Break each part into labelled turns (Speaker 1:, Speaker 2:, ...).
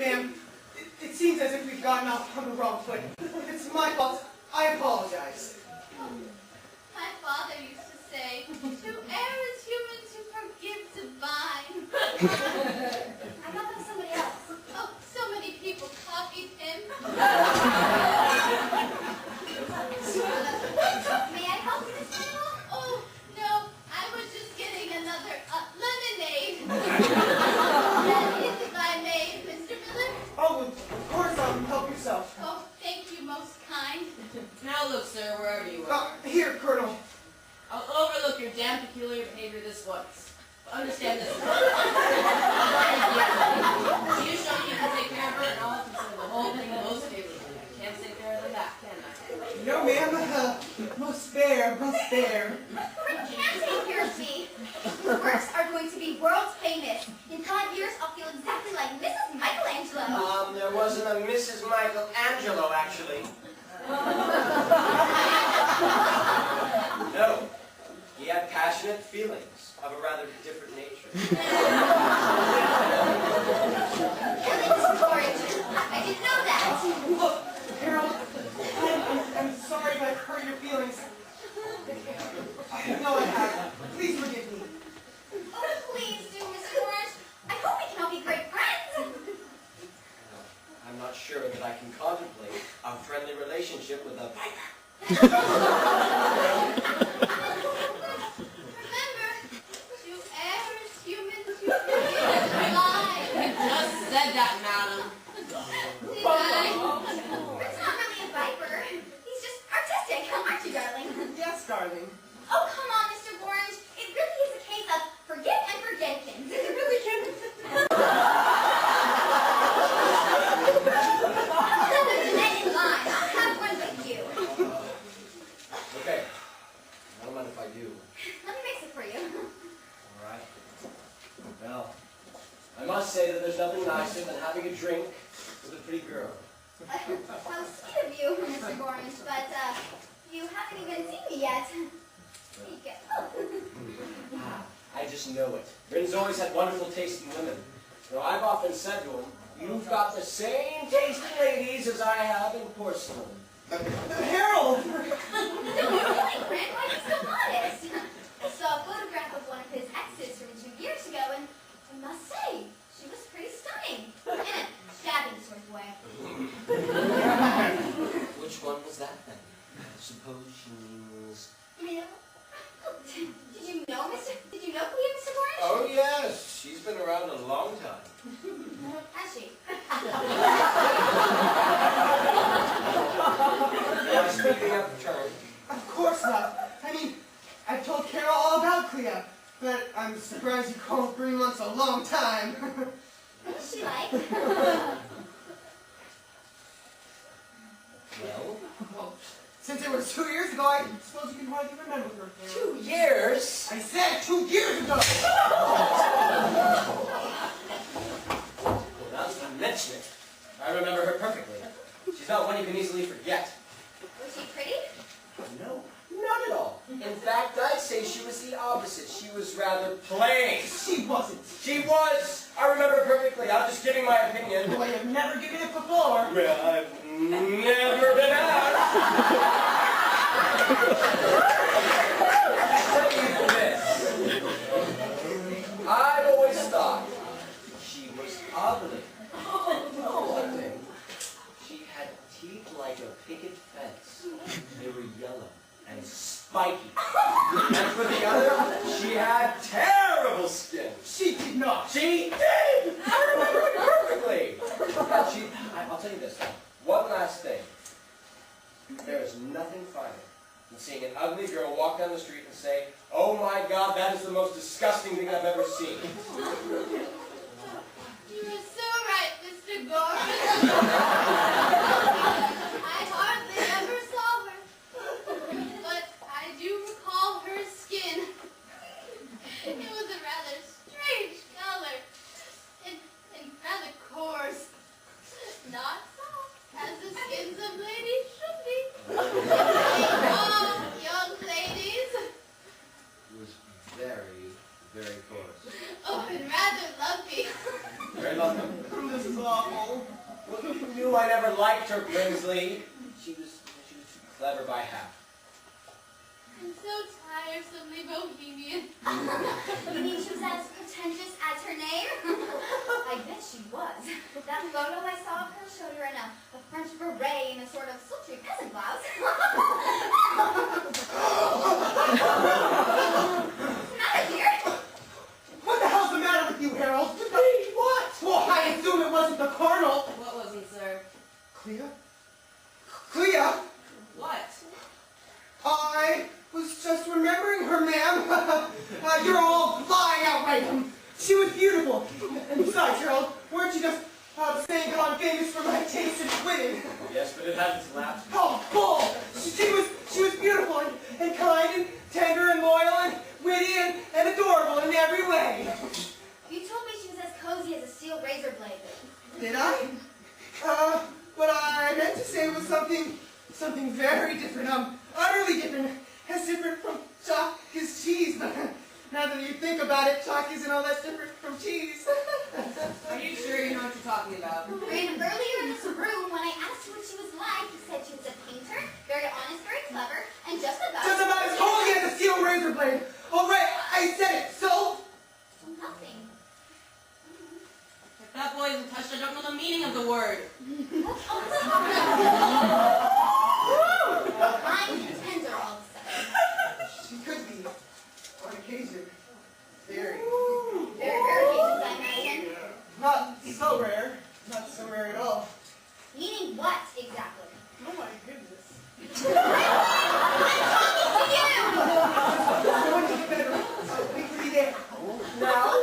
Speaker 1: Ma'am, it seems as if we've gotten off on the wrong foot. It's my fault. I apologize.
Speaker 2: My father used to say, to err is human, to forgive divine.
Speaker 3: I thought that was somebody else.
Speaker 2: Oh, so many people copied him.
Speaker 3: May I help you, Miss Mabel?
Speaker 2: Oh, no, I was just getting another lemonade. If I may, Mr. Miller.
Speaker 1: Oh, of course, help yourself.
Speaker 2: Oh, thank you, most kind.
Speaker 4: Now look, sir, wherever you are.
Speaker 1: Here, Colonel.
Speaker 4: I'll overlook your damn peculiar behavior this once. But understand this. You show you can take care of her, and I'll consider the whole thing most favorably. I can't say fairer than that, can I?
Speaker 1: No, ma'am. Most fair, most fair.
Speaker 3: You can't take care of me. Your works are going to be world famous. In 5 years, I'll feel exactly like Mrs. Michelangelo.
Speaker 5: There wasn't a Mrs. Michelangelo, actually. No. He had passionate feelings of a rather different nature.
Speaker 3: Really, Mr. Orange? I didn't know that.
Speaker 1: Look, Harold, I'm sorry if I've hurt your feelings. No, I haven't. Please forgive me.
Speaker 3: Oh, please do, Mr. Orange. I hope we can all be great friends.
Speaker 5: I'm not sure that I can contemplate a friendly relationship with a viper.
Speaker 2: Remember, to err is human, to forgive divine.
Speaker 4: Just said that, madam.
Speaker 2: Did I?
Speaker 3: It's not really a viper. He's just artistic, aren't you, darling?
Speaker 1: Yes, darling.
Speaker 3: Oh, come on, Mr. Orange. It really is a case of forget and forget things. It really can. Get in line. I'll have one with you.
Speaker 5: Okay. I don't mind if I do.
Speaker 3: Let me mix it for you.
Speaker 5: All right. Well, I must say that there's nothing nicer than having a drink with a pretty girl.
Speaker 3: How sweet of you, Mr. Orange, but you haven't even seen me yet. Here you go.
Speaker 5: I just know it. Bryn's always had wonderful taste in women. You know, I've often said to him, you've got the same taste in ladies as I have in porcelain.
Speaker 1: Harold!
Speaker 3: No, really, Brent, why are you so modest? I saw a photograph of one of his exes from 2 years ago, and I must say, she was pretty stunning. In a shabby sort of way.
Speaker 5: Which one was that then? I suppose she means...
Speaker 3: You know, did you know Clea, Mr. Orange?
Speaker 5: Oh yes, she's been around a long time.
Speaker 3: Has she?
Speaker 5: Am I speaking out of turn?
Speaker 1: Of course not. I mean, I've told Carol all about Clea, but I'm surprised you called 3 months a long time.
Speaker 3: What's she like?
Speaker 5: Well,
Speaker 1: Since it was 2 years ago, I suppose you can hardly remember her.
Speaker 5: 2 years?
Speaker 1: I said 2 years ago!
Speaker 5: Well, now that you mention it, I remember her perfectly. She's not one you can easily forget.
Speaker 3: Was she pretty?
Speaker 5: No, not at all. In fact, I'd say she was the opposite. She was rather plain.
Speaker 1: She wasn't.
Speaker 5: She was! I remember perfectly. I'm just giving my opinion.
Speaker 1: Well, you've never given it before.
Speaker 5: Well, I've never been asked. I'll tell you this. I've always thought she was ugly. One thing, she had teeth like a picket fence. They were yellow and spiky. And for the other, she had terrible skin.
Speaker 1: She did not.
Speaker 5: She did! I remember it perfectly. I'll tell you this. One last thing. There is nothing finer than seeing an ugly girl walk down the street and say, oh my God, that is the most disgusting thing I've ever seen.
Speaker 2: You were so right, Mr. Gorman. I hardly ever saw her, but I do recall her skin. It was a rather strange color, and rather coarse. Not soft, as the skins of ladies should be. Oh, young ladies.
Speaker 5: It was very, very coarse.
Speaker 2: Oh, and rather lumpy.
Speaker 5: Very lovely.
Speaker 1: This is all awful.
Speaker 5: Well, you knew I never liked her, Brinsley. She was too clever by half.
Speaker 2: I'm so tiresomely bohemian.
Speaker 3: You mean she was as pretentious as her name? I bet she was. That photo I saw of her showed her in a French beret and a sort of sultry peasant blouse. What's the matter, dear?
Speaker 1: What the hell's the matter with you, Harold? What? Well, I assume it wasn't the Colonel.
Speaker 4: What wasn't, sir?
Speaker 1: Clea? Clea?
Speaker 4: What?
Speaker 1: I was just remembering her, ma'am. You're all lying outright. She was beautiful. And besides, Harold, weren't you just saying how I'm famous for my taste in women?
Speaker 5: Yes, but it hasn't lapsed.
Speaker 1: Oh, bull! She was beautiful and kind and tender and loyal and witty and adorable in every way.
Speaker 3: You told me she was as cozy as a steel razor blade.
Speaker 1: Did I? What I meant to say was something very different. Utterly different. As different from chalk as cheese. But now that you think about it, chalk isn't all that different from cheese.
Speaker 4: Are you sure you know what you're talking about?
Speaker 3: And earlier in this room, when I asked you what she was like, you said she was a painter, very honest, very clever, and just about
Speaker 1: as holy as a steel razor blade. All right, I said it. So?
Speaker 3: Nothing.
Speaker 4: If that boy isn't touched, I don't know the meaning of the word.
Speaker 3: I'm tender all of a sudden.
Speaker 1: She could be, on occasion. Very.
Speaker 3: Very rare occasions, I imagine.
Speaker 1: Not so rare. Not so rare at all.
Speaker 3: Meaning what, exactly?
Speaker 1: Oh my goodness.
Speaker 3: I'm
Speaker 1: Go into the bedroom. I'll wait for you there. Now?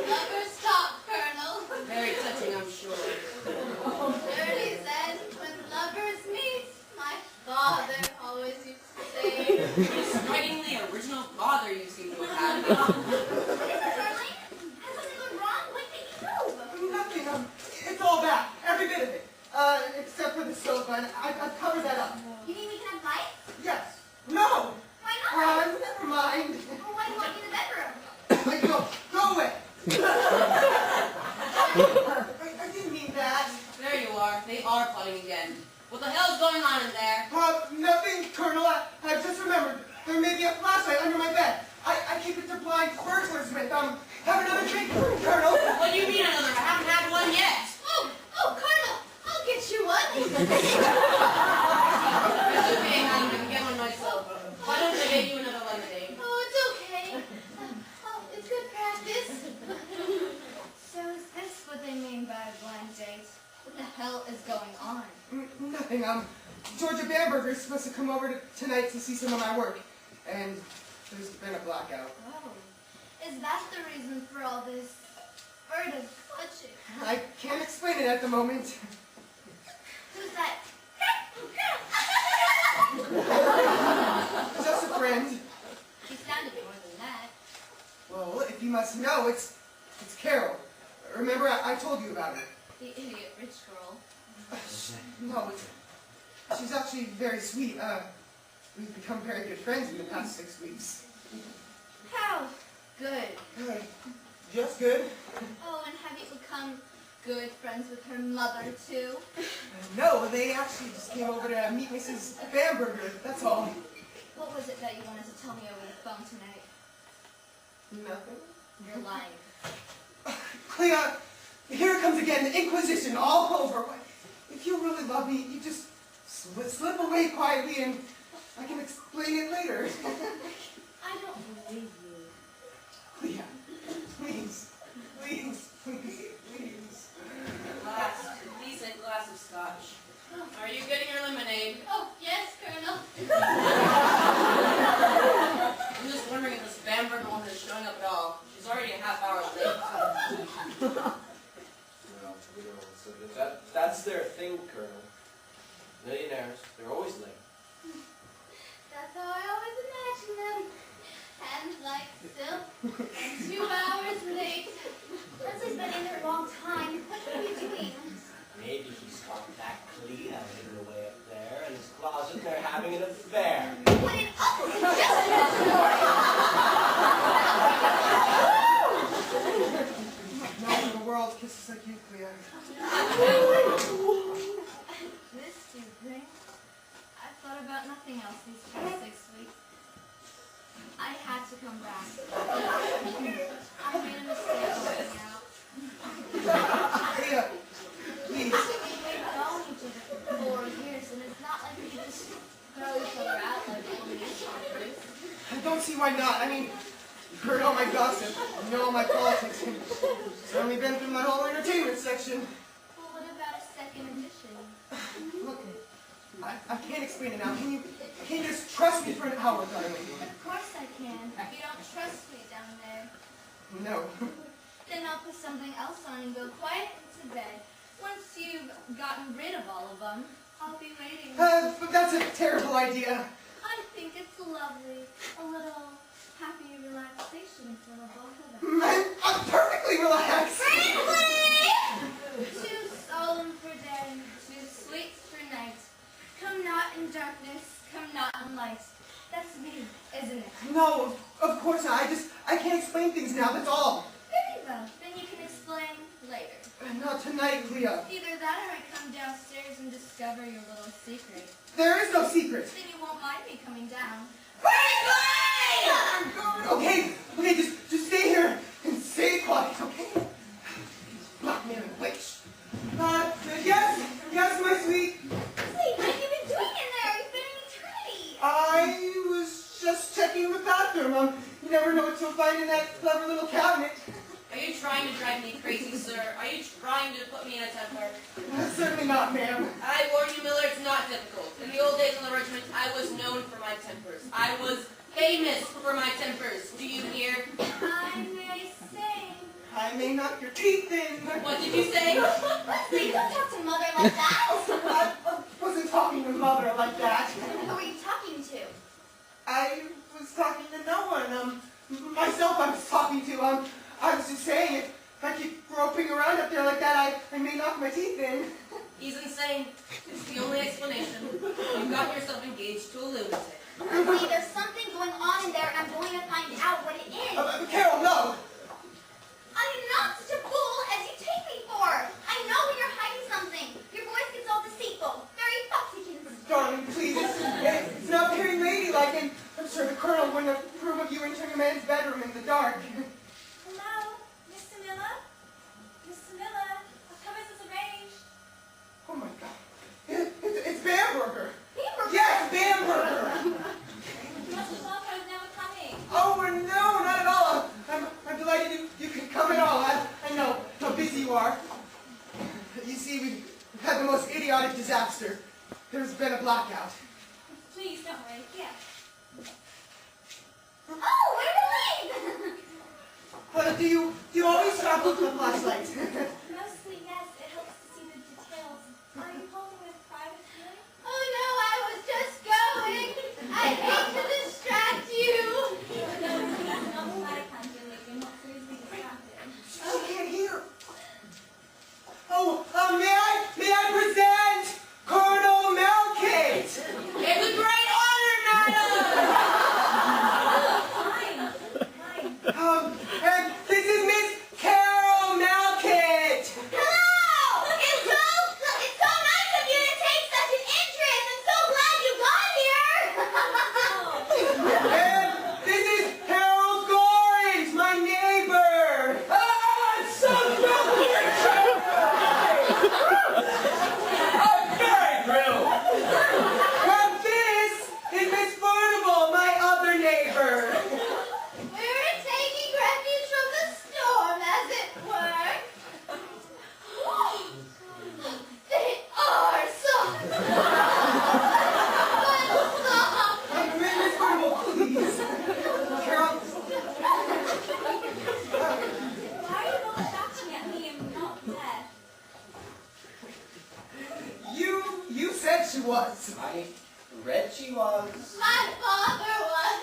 Speaker 2: Lovers talk, Colonel.
Speaker 4: Very touching, I'm sure.
Speaker 2: Shirley said, when lovers meet, my father always used to say.
Speaker 4: What a strikingly original father you seem to have had.
Speaker 3: Darling, has something gone wrong? What did you move?
Speaker 1: Nothing. It's all back. Every bit of it. Except for the sofa. And I've covered that up.
Speaker 3: You mean we can have lights?
Speaker 1: Yes. No.
Speaker 3: Why not?
Speaker 1: Never mind.
Speaker 3: Well, why do you want me in the bedroom?
Speaker 1: Go away. I didn't mean that.
Speaker 4: There you are. They are plotting again. What the hell's going on in there?
Speaker 1: Nothing, Colonel. I just remembered. There may be a flashlight under my bed. I keep it to blind burglars with. Have another drink, Colonel.
Speaker 4: What do you mean another? I haven't had one yet.
Speaker 2: Oh, Colonel, I'll get you one.
Speaker 4: It's okay, honey. I can get one myself. Why don't I get you another lemonade?
Speaker 2: Oh, it's okay. Oh, it's good practice.
Speaker 3: So is this what they mean by a blind date? What the hell is going on?
Speaker 1: Nothing. Georgia Bamberger is supposed to come over tonight to see some of my work. And there's been a blackout.
Speaker 3: Oh. Is that the reason for all this furtive touching?
Speaker 1: I can't explain it at the moment.
Speaker 3: Who's that?
Speaker 1: Just a friend.
Speaker 3: She sounded more than that.
Speaker 1: Well, if you must know, it's Carol. Remember, I told you about her.
Speaker 2: The idiot rich girl.
Speaker 1: No, she's actually very sweet. We've become very good friends in the past 6 weeks.
Speaker 3: How? Good.
Speaker 1: Good. Just good.
Speaker 2: Oh, and have you become good friends with her mother, too?
Speaker 1: No, they actually just came over to meet Mrs. Bamberger, that's all.
Speaker 2: What was it that you wanted to tell me over the phone tonight?
Speaker 1: Nothing.
Speaker 2: You're lying.
Speaker 1: Clea, here it comes again, the Inquisition all over. If you really love me, you just slip away quietly and I can explain it later.
Speaker 2: I don't believe you.
Speaker 1: Clea, please, please, please, please.
Speaker 4: Glass. Decent glass of scotch. Are you getting your lemonade?
Speaker 2: Oh, yes, Colonel.
Speaker 4: I'm just wondering if this Bamberger woman is showing up at all. She's already a half hour late.
Speaker 5: That's their thing, Colonel. Millionaires, they're always late.
Speaker 2: That's how I always imagined them. 2 hours late.
Speaker 3: Leslie's been in there a long time. What are you doing?
Speaker 5: Maybe he's got that Clea hidden away up there in his closet and they're having an affair.
Speaker 3: What an awful suggestion!
Speaker 1: No one in the world kisses like you, Clea.
Speaker 2: Missed you, Pink. I thought about nothing else these past 6 weeks. I had to come back. I made a mistake going out.
Speaker 1: Clea, please.
Speaker 2: We've known each other for 4 years, and it's not like we could just throw each other out like police officers.
Speaker 1: I don't see why not. I mean, you've heard all my gossip, you know all my politics. It's only been through my whole entertainment section.
Speaker 2: Well, what about a second edition?
Speaker 1: Look, I can't explain it now. Can you just trust me for an hour, darling?
Speaker 2: Of course I can. If you don't trust me down there,
Speaker 1: No.
Speaker 2: then I'll put something else on and go quiet into bed. Once you've gotten rid of all of them, I'll be waiting.
Speaker 1: But that's a terrible idea.
Speaker 2: I think it's lovely. A little happy relaxation for the both of us.
Speaker 1: I'm perfectly relaxed.
Speaker 2: Too solemn for day, too sweet for night. Come not in darkness, come not in light. That's me, isn't it?
Speaker 1: No, of course not. I can't explain things now, that's all.
Speaker 2: Very well, then you can explain later.
Speaker 1: Not tonight, Clea.
Speaker 2: Either that or I come downstairs and discover your little secret.
Speaker 1: There is no secret.
Speaker 2: Then you won't mind me coming down.
Speaker 1: Okay, just stay here and stay quiet, okay? Blackmail and witch. Yes, my sweet.
Speaker 3: Leslie, what have you been doing in there? You've been an eternity.
Speaker 1: I was just checking the bathroom. You never know what you'll find in that clever little cabinet.
Speaker 4: Are you trying to drive me crazy, sir? Are you trying to put me in a temper?
Speaker 1: Certainly not, ma'am.
Speaker 4: I warn you, Miller, it's not difficult. In the old days on the regiment, I was known for my tempers. I was famous for my tempers. Do you hear?
Speaker 2: I may say.
Speaker 1: I may knock your teeth in.
Speaker 4: What did you say?
Speaker 3: Leslie, don't talk to Mother like that.
Speaker 1: I wasn't talking to Mother like that.
Speaker 3: Who are you talking to?
Speaker 1: I was talking to no one. Myself I was talking to. I was just saying, if I keep groping around up there like that, I may knock my teeth in.
Speaker 4: He's insane. It's the only explanation. You've gotten yourself engaged to a lunatic.
Speaker 3: Leslie, there's something going on in there, and I'm going to find out what it is.
Speaker 1: Carol, no!
Speaker 3: I am not such a fool as you take me for. I know when you're hiding something. Your voice gets all deceitful, very foxy.
Speaker 1: Darling, please, it's not very ladylike, and I'm sure the Colonel wouldn't approve of you entering a man's bedroom in the dark.
Speaker 2: Hello, Mr. Miller? Mr. Miller, I've come as arranged.
Speaker 1: Oh my God. It's Bamberger!
Speaker 3: Bamberger?
Speaker 1: Yes, Bamberger!
Speaker 2: You must have thought I was never coming.
Speaker 1: Oh, no, not at all. I'm delighted you can come at all. I know how busy you are. You see, we've had the most idiotic disaster. There's been a blackout.
Speaker 2: Please don't worry. Yeah.
Speaker 3: Oh, what are
Speaker 1: Do you always travel with the flashlight?
Speaker 2: Mostly, yes. It helps to see the details. Are you holding this privately? Oh no, I was just going. I hate to distract you. No, please, not flag hunting. You're not seriously distracted.
Speaker 1: She can't hear. Oh, may I present Colonel Melkate?
Speaker 4: It's a great honor, madam!
Speaker 2: Fine.
Speaker 1: And this is Miss Carol Melkate.
Speaker 3: Hello! It's so nice of you to take such an interest. I'm so glad you got here.
Speaker 1: And this is Harold Gorins, my neighbor. It's so
Speaker 5: I'm very thrilled.
Speaker 1: And this is Miss Furnival, my other neighbor.
Speaker 2: We're taking refuge from the storm, as it were. They are soft. But soft.
Speaker 1: Miss Furnival, please. Carol,
Speaker 2: Why are you not shouting at me and not there?
Speaker 1: you said she was.
Speaker 5: I read she was.
Speaker 2: My father was.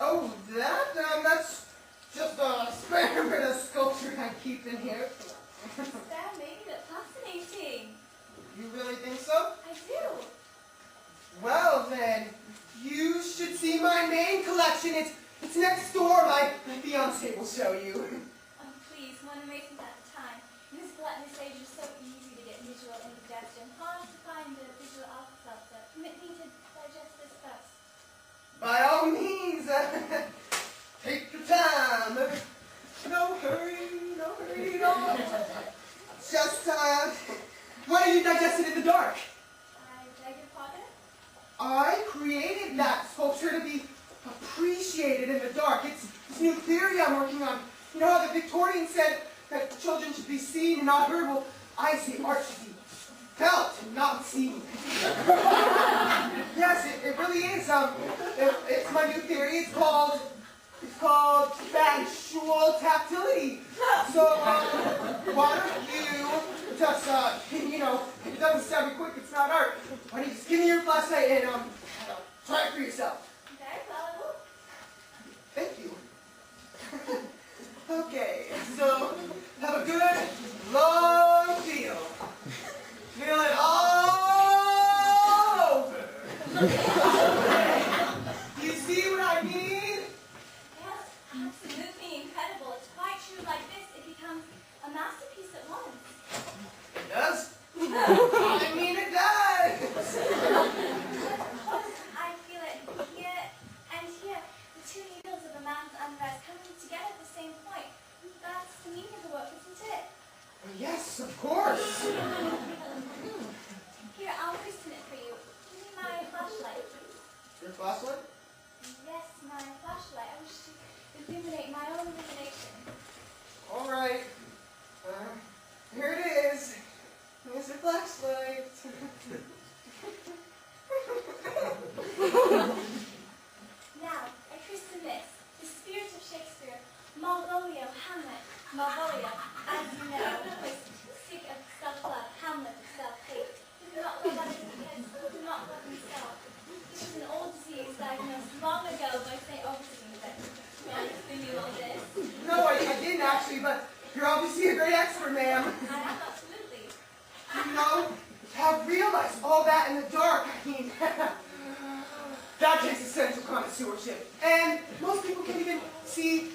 Speaker 1: Oh, that's just a spare bit of sculpture I keep in here.
Speaker 3: That made it fascinating.
Speaker 1: You really think so?
Speaker 3: I do.
Speaker 1: Well then, you should see my main collection. It's next door. My fiance will show you.
Speaker 3: Oh, please, one amazing at a time. In this gluttonous age, it's so easy to get visual indigestion. Hard to find the visual alka-seltzer. Permit me to digest this first.
Speaker 1: By all means, take your time. No hurry, no hurry, no. Just, why do you digest it in the dark?
Speaker 3: I beg your pardon?
Speaker 1: I created that sculpture to be appreciated in the dark. It's this new theory I'm working on. You know how the Victorians said that children should be seen and not heard? Well, I say art should be felt and not seen. Yes, it really is. It's my new theory. It's called factual tactility. So, why don't you just, if it doesn't sound quick, it's not art. Why don't you just give me your flashlight and, try it for yourself.
Speaker 3: Very valuable.
Speaker 1: Thank you. Okay, so, have a good, long feel. Feel it all over. You see what I mean?
Speaker 3: Yes, absolutely incredible. It's quite true. Like this, it becomes a masterpiece at once.
Speaker 1: It does? I mean it does.
Speaker 3: I feel it here and here. The two needles of a man's unrest coming together at the same point. That's the meaning of the work, isn't it?
Speaker 1: Yes, of course.
Speaker 3: Here, I'll christen it for you. Give me my flashlight, please.
Speaker 1: Your flashlight?
Speaker 3: Yes, my flashlight. I wish to illuminate my own illumination.
Speaker 1: All right. Here it is. Here's your flashlight.
Speaker 3: Now, I christen this. The spirit of Shakespeare. Malvolio, Hamlet. Malvolio, as you know, was sick of self-love, Hamlet of self-hate. He did not love others because he did not love himself. This was an old disease diagnosed long ago by St. Augustine, but you obviously knew all this.
Speaker 1: No, I didn't actually, but you're obviously a great expert, ma'am.
Speaker 3: I am absolutely.
Speaker 1: You know, have realized all that in the dark. I mean, that takes essential connoisseurship. And most people can't even see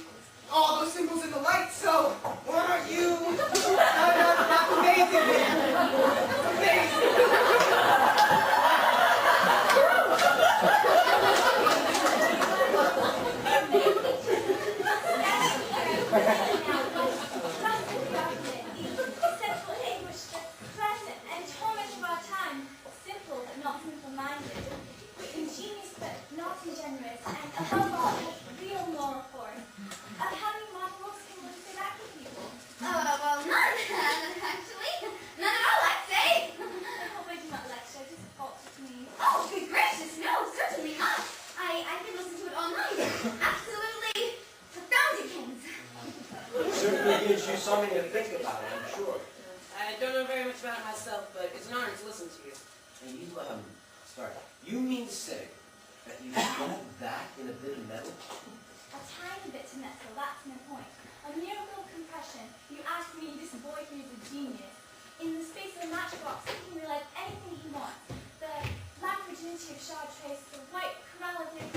Speaker 1: all those symbols in the light, so why don't you? That's amazing, man. That's amazing.
Speaker 3: Essential anguish, the present and torment of our time. Simple but not simple-minded. Ingenious but not ingenuous. And above all, real moral force. Of having model symbols to back with people.
Speaker 2: Well, none, actually. None at all, I'd say.
Speaker 3: I hope I do not lecture, just falter to me.
Speaker 2: Oh, good gracious, no, certainly not. I could listen to it all night. Absolutely profoundikins.
Speaker 5: Certainly gives you something to think about, I'm sure.
Speaker 4: I don't know very much about it myself, but it's an honor to listen to you.
Speaker 5: And you mean to say that you wrote that in a bit of metal?
Speaker 3: A tiny bit to metal, that's my point. A miracle of compression. You ask me, this boy here is a genius. In the space of a matchbox, he can realize anything he wants. The black virginity of chartreuse, the white correlative